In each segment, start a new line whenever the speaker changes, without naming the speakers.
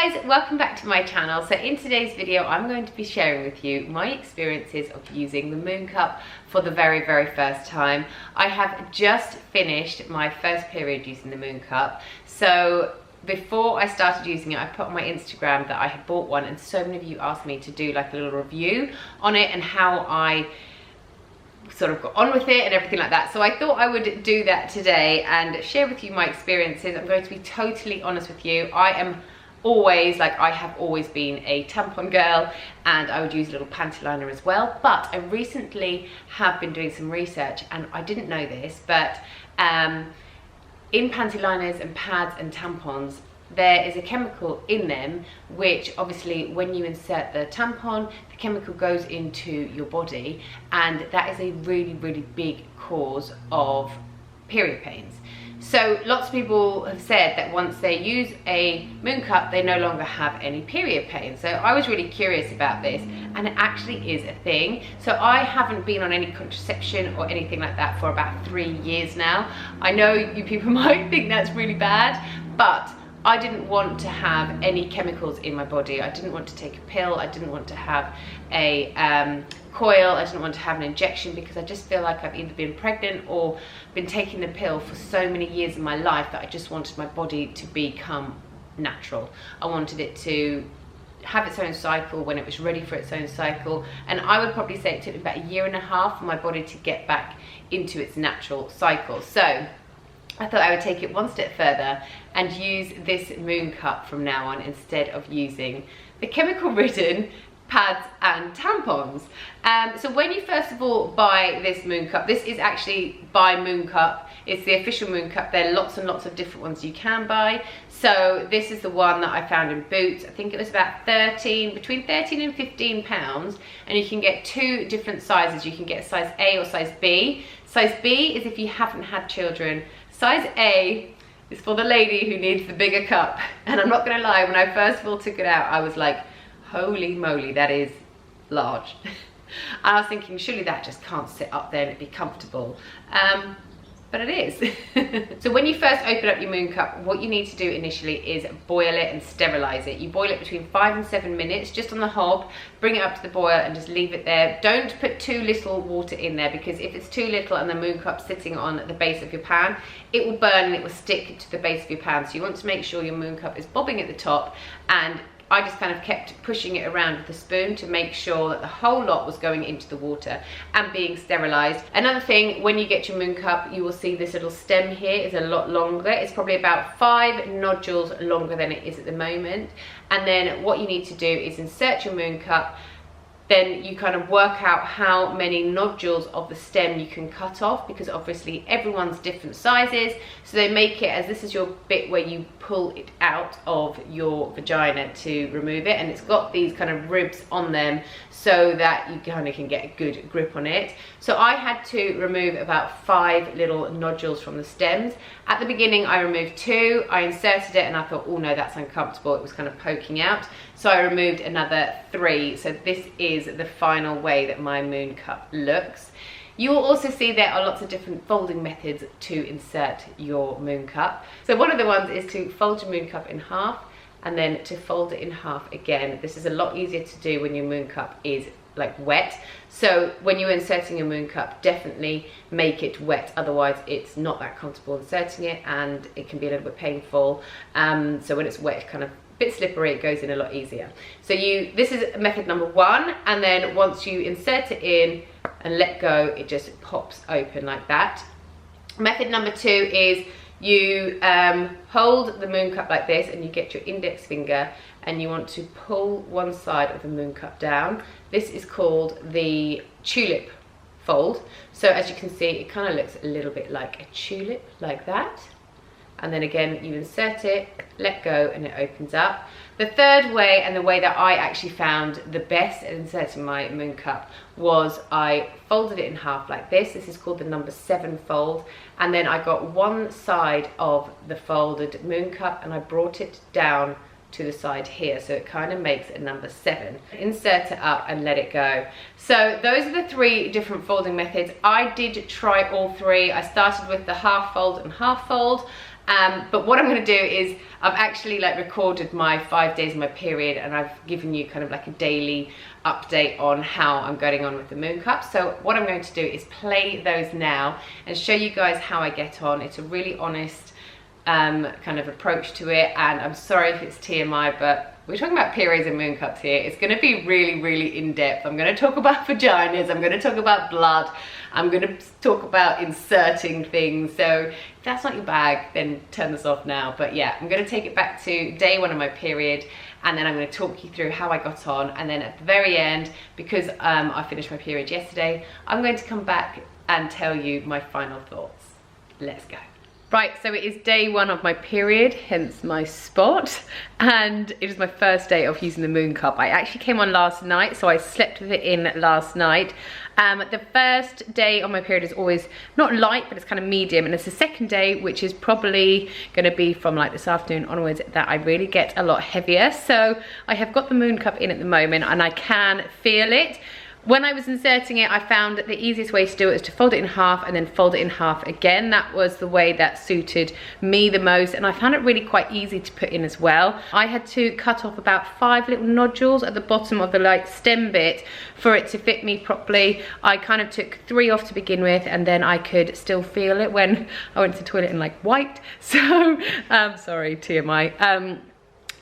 guys, welcome back to my channel. So in today's video I'm going to be sharing with you my experiences of using the Mooncup for the very first time. I have just finished my first period using the Mooncup. So before I started using it, I put on my Instagram that I had bought one, and so many of you asked me to do like a little review on it and how I sort of got on with it and everything like that. So I thought I would do that today and share with you my experiences. I'm going to be totally honest with you. I am always, like I have always been a tampon girl, and I would use a little panty liner as well. But I recently have been doing some research, and I didn't know this, but in panty liners and pads and tampons, there is a chemical in them which obviously when you insert the tampon, the chemical goes into your body, and that is a really big cause of period pains. So lots of people have said that once they use a Mooncup, they no longer have any period pain. So I was really curious about this, and it actually is a thing. So I haven't been on any contraception or anything like that for about 3 years now. I know you people might think that's really bad, but I didn't want to have any chemicals in my body. I didn't want to take a pill. I didn't want to have a coil. I didn't want to have an injection, because I just feel like I've either been pregnant or been taking the pill for so many years in my life that I just wanted my body to become natural. I wanted it to have its own cycle when it was ready for its own cycle, and I would probably say it took me about 1.5 years for my body to get back into its natural cycle. So I thought I would take it one step further and use this Mooncup from now on, instead of using the chemical-ridden pads and tampons. So when you first of all buy this Mooncup, this is actually by Mooncup. It's the official Mooncup. There are lots and lots of different ones you can buy. So this is the one that I found in Boots. I think it was about between 13 and 15 pounds, and you can get 2 different sizes. You can get size A or size B. Size B is if you haven't had children. Size A is for the lady who needs the bigger cup. And I'm not gonna lie, when I first of all took it out, I was like, holy moly, that is large. And I was thinking, surely that just can't sit up there and it'd be comfortable. But it is. So when you first open up your Mooncup, what you need to do initially is boil it and sterilize it. You boil it between 5 and 7 minutes, just on the hob, bring it up to the boil and just leave it there. Don't put too little water in there, because if it's too little and the Mooncup's sitting on the base of your pan, it will burn and it will stick to the base of your pan. So you want to make sure your Mooncup is bobbing at the top, and I just kind of kept pushing it around with a spoon to make sure that the whole lot was going into the water and being sterilized. Another thing, when you get your Mooncup, you will see this little stem here is a lot longer. It's probably about 5 nodules longer than it is at the moment. And then what you need to do is insert your Mooncup. Then you kind of work out how many nodules of the stem you can cut off, because obviously everyone's different sizes. So they make it as this is your bit where you pull it out of your vagina to remove it, and it's got these kind of ribs on them so that you kind of can get a good grip on it. So I had to remove about 5 little nodules from the stems. At the beginning I removed 2, I inserted it and I thought, oh no, that's uncomfortable, it was kind of poking out. So I removed another 3. So this is the final way that my Mooncup looks. You will also see there are lots of different folding methods to insert your Mooncup. So one of the ones is to fold your Mooncup in half, and then to fold it in half again. This is a lot easier to do when your Mooncup is like wet. So when you're inserting your Mooncup, definitely make it wet, otherwise it's not that comfortable inserting it and it can be a little bit painful. So when it's wet, kind of a bit slippery, it goes in a lot easier. So this is method number 1, and then once you insert it in and let go, it just pops open like that. Method number 2 is you hold the Mooncup like this, and you get your index finger and you want to pull one side of the Mooncup down. This is called the tulip fold. So as you can see, it kind of looks a little bit like a tulip, like that. And then again, you insert it, let go, and it opens up. The third way, and the way that I actually found the best at inserting my Mooncup, was I folded it in half like this. This is called the number 7 fold. And then I got one side of the folded Mooncup and I brought it down to the side here, so it kind of makes a number 7. Insert it up and let it go. So those are the 3 different folding methods. I did try all 3. I started with the half fold and half fold. But what I'm going to do is I've actually like recorded my 5 days of my period, and I've given you kind of like a daily update on how I'm going on with the Mooncup. So what I'm going to do is play those now and show you guys how I get on. It's a really honest kind of approach to it, and I'm sorry if it's TMI, but we're talking about periods and Mooncups here. It's going to be really, really in-depth. I'm going to talk about vaginas, I'm going to talk about blood, I'm going to talk about inserting things. So if that's not your bag, then turn this off now. But yeah, I'm going to take it back to day 1 of my period, and then I'm going to talk you through how I got on, and then at the very end, because I finished my period yesterday, I'm going to come back and tell you my final thoughts. Let's go. Right, so it is day 1 of my period, hence my spot, and it is my first day of using the Mooncup. I actually came on last night, so I slept with it in last night. The first day of my period is always not light, but it's kind of medium, and it's the second day, which is probably going to be from like this afternoon onwards, that I really get a lot heavier. So I have got the Mooncup in at the moment, and I can feel it. When I was inserting it, I found that the easiest way to do it is to fold it in half and then fold it in half again. That was the way that suited me the most, and I found it really quite easy to put in as well. I had to cut off about 5 little nodules at the bottom of the like stem bit for it to fit me properly. I kind of took 3 off to begin with, and then I could still feel it when I went to the toilet and like wiped. So, sorry, TMI.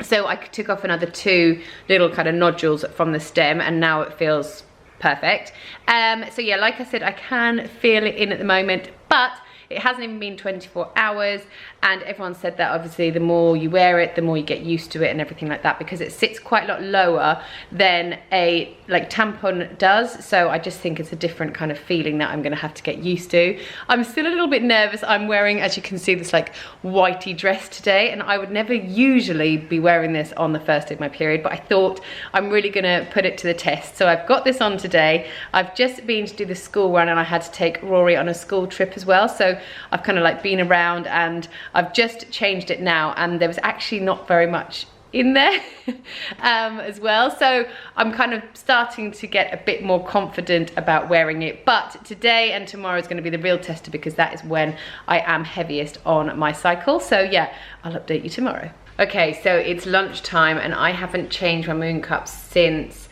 So I took off another 2 little kind of nodules from the stem, and now it feels perfect. So yeah, like I said, I can feel it in at the moment, but it hasn't even been 24 hours, and everyone said that obviously the more you wear it, the more you get used to it and everything like that, because it sits quite a lot lower than a like tampon does. So I just think it's a different kind of feeling that I'm gonna have to get used to. I'm still a little bit nervous. I'm wearing, as you can see, this like whitey dress today, and I would never usually be wearing this on the first day of my period, but I thought I'm really gonna put it to the test. So I've got this on today. I've just been to do the school run, and I had to take Rory on a school trip as well. So I've kind of like been around, and I've just changed it now, and there was actually not very much in there as well. So I'm kind of starting to get a bit more confident about wearing it. But today and tomorrow is going to be the real tester, because that is when I am heaviest on my cycle. So yeah, I'll update you tomorrow. Okay, so it's lunchtime, and I haven't changed my Mooncup since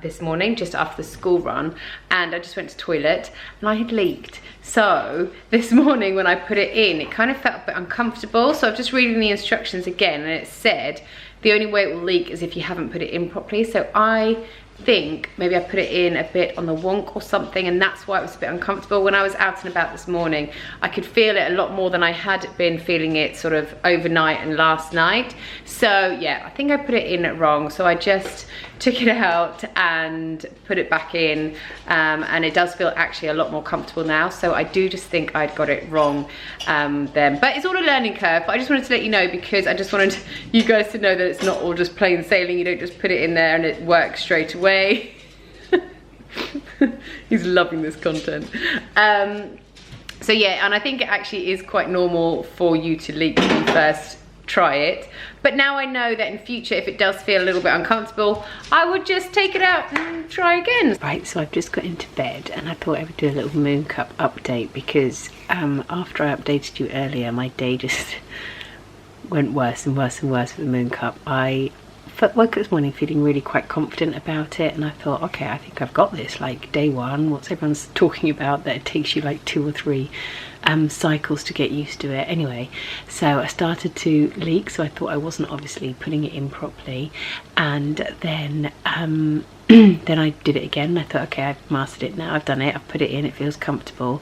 this morning, just after the school run, and I just went to the toilet and I had leaked. So this morning when I put it in, it kind of felt a bit uncomfortable. So I'm just reading the instructions again, and it said the only way it will leak is if you haven't put it in properly. So I think maybe I put it in a bit on the wonk or something, and that's why it was a bit uncomfortable. When I was out and about this morning, I could feel it a lot more than I had been feeling it sort of overnight and last night. So yeah, I think I put it in wrong. So I just took it out and put it back in, and it does feel actually a lot more comfortable now. So I do just think I'd got it wrong then, but it's all a learning curve. But I just wanted to let you know, because I just wanted you guys to know that it's not all just plain sailing. You don't just put it in there and it works straight away. He's loving this content. So yeah, and I think it actually is quite normal for you to leak when you first try it. But now I know that in future, if it does feel a little bit uncomfortable, I would just take it out and try again. Right, so I've just got into bed, and I thought I would do a little Mooncup update, because after I updated you earlier, my day just went worse and worse and worse with the Mooncup. I woke up this morning feeling really quite confident about it, and I thought, okay, I think I've got this. Like day 1, what's everyone's talking about, that it takes you like 2 or 3 cycles to get used to it. Anyway, so I started to leak, so I thought I wasn't obviously putting it in properly, and then then I did it again, and I thought, okay, I've mastered it now, I've done it, I've put it in, it feels comfortable.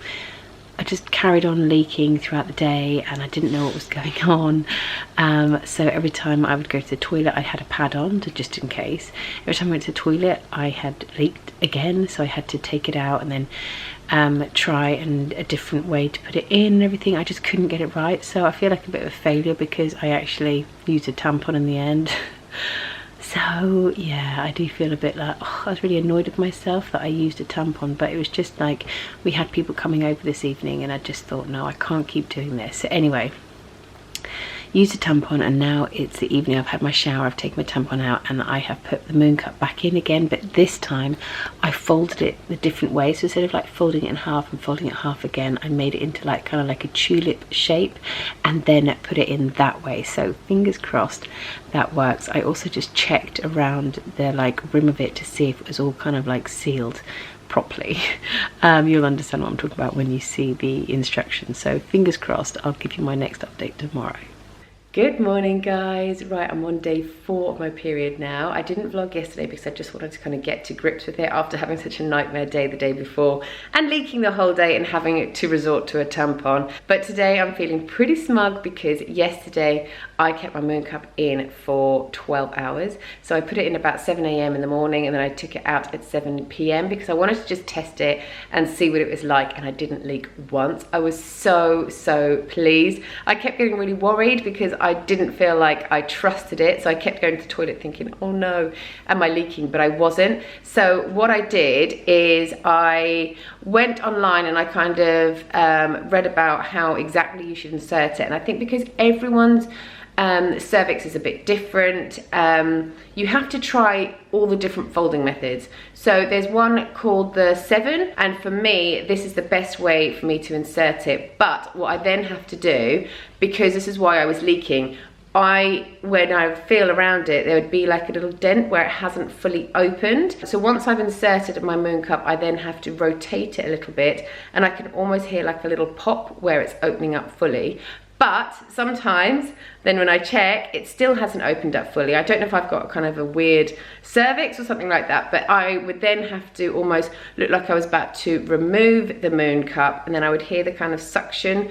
I just carried on leaking throughout the day, and I didn't know what was going on. So every time I would go to the toilet, I had a pad on just in case. Every time I went to the toilet, I had leaked again, so I had to take it out and then try a different way to put it in and everything. I just couldn't get it right, so I feel like a bit of a failure, because I actually used a tampon in the end. So yeah, I do feel a bit like, oh, I was really annoyed with myself that I used a tampon, but it was just like, we had people coming over this evening, and I just thought, no, I can't keep doing this. So anyway, used a tampon, and now it's the evening. I've had my shower, I've taken my tampon out, and I have put the Mooncup back in again, but this time I folded it the different way. So instead of like folding it in half and folding it half again, I made it into like kind of like a tulip shape and then put it in that way. So fingers crossed that works. I also just checked around the like rim of it to see if it was all kind of like sealed properly. You'll understand what I'm talking about when you see the instructions. So fingers crossed, I'll give you my next update tomorrow. Good morning, guys. Right, I'm on day 4 of my period now. I didn't vlog yesterday because I just wanted to kind of get to grips with it after having such a nightmare day the day before and leaking the whole day and having to resort to a tampon. But today I'm feeling pretty smug because yesterday I kept my Mooncup in for 12 hours. So I put it in about 7 AM in the morning, and then I took it out at 7 PM because I wanted to just test it and see what it was like, and I didn't leak once. I was so pleased. I kept getting really worried because I didn't feel like I trusted it, so I kept going to the toilet thinking, oh no, am I leaking? But I wasn't. So what I did is I went online and I kind of read about how exactly you should insert it, and I think because everyone's cervix is a bit different, you have to try all the different folding methods. So there's one called the 7, and for me this is the best way for me to insert it. But what I then have to do, because this is why I was leaking, when I feel around it, there would be like a little dent where it hasn't fully opened. So once I've inserted my Mooncup, I then have to rotate it a little bit, and I can almost hear like a little pop where it's opening up fully. But sometimes then when I check, it still hasn't opened up fully. I don't know if I've got kind of a weird cervix or something like that, but I would then have to almost look like I was about to remove the Mooncup, and then I would hear the kind of suction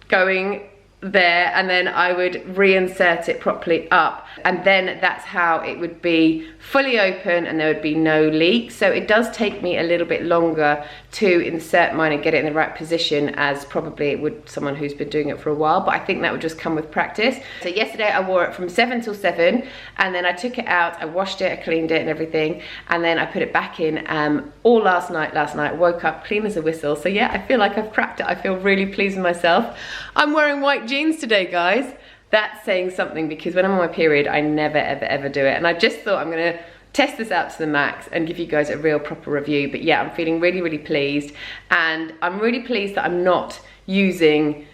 going there, and then I would reinsert it properly up, and then that's how it would be fully open and there would be no leak. So it does take me a little bit longer to insert mine and get it in the right position as probably it would someone who's been doing it for a while, but I think that would just come with practice. So yesterday I wore it from 7 till 7, and then I took it out, I washed it, I cleaned it and everything, and then I put it back in all last night, woke up clean as a whistle. So yeah, I feel like I've cracked it. I feel really pleased with myself. I'm wearing white jeans today, guys. That's saying something because when I'm on my period, I never ever do it, and I just thought I'm gonna test this out to the max and give you guys a real proper review. But yeah, I'm feeling really pleased, and I'm really pleased that I'm not using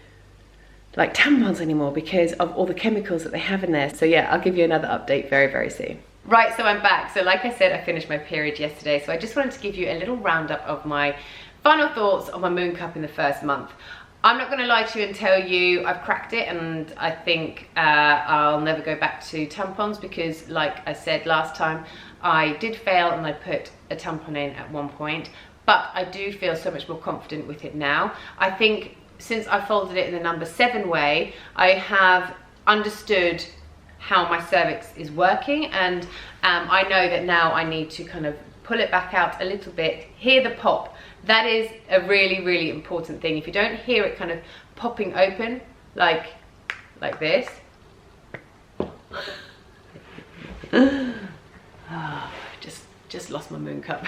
like tampons anymore because of all the chemicals that they have in there. So yeah, I'll give you another update very soon. Right, so I'm back. So like I said, I finished my period yesterday, so I just wanted to give you a little roundup of my final thoughts on my Mooncup in the first month. I'm not going to lie to you and tell you I've cracked it, and I think I'll never go back to tampons because, like I said last time, I did fail and I put a tampon in at one point, but I do feel so much more confident with it now. I think since I folded it in the number 7 way, I have understood how my cervix is working, and I know that now I need to kind of pull it back out a little bit, hear the pop. That is a really important thing. If you don't hear it kind of popping open like this, just lost my Mooncup.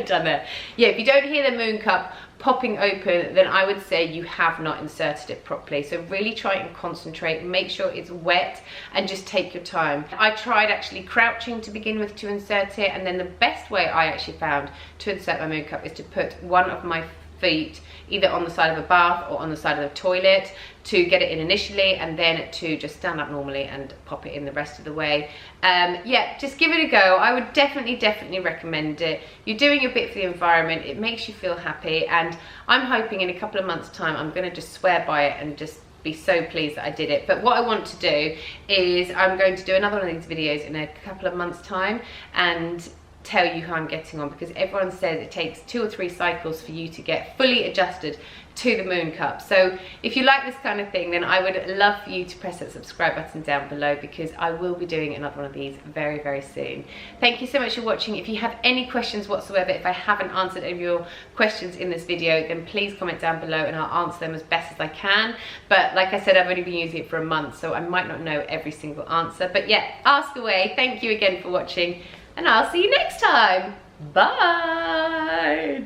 Done there. Yeah, if you don't hear the Mooncup popping open, then I would say you have not inserted it properly. So really try and concentrate, make sure it's wet, and just take your time. I tried actually crouching to begin with to insert it, and then the best way I actually found to insert my Mooncup is to put one of my feet either on the side of a bath or on the side of the toilet to get it in initially, and then to just stand up normally and pop it in the rest of the way. Yeah, just give it a go. I would definitely recommend it. You're doing your bit for the environment, it makes you feel happy, and I'm hoping in a couple of months time I'm going to just swear by it and just be so pleased that I did it. But what I want to do is I'm going to do another one of these videos in a couple of months time and tell you how I'm getting on, because everyone says it takes 2 or 3 cycles for you to get fully adjusted to the Mooncup. So if you like this kind of thing, then I would love for you to press that subscribe button down below, because I will be doing another one of these very soon. Thank you so much for watching. If you have any questions whatsoever, if I haven't answered any of your questions in this video, then please comment down below and I'll answer them as best as I can. But like I said, I've only been using it for a month, so I might not know every single answer. But yeah, ask away. Thank you again for watching, and I'll see you next time. Bye.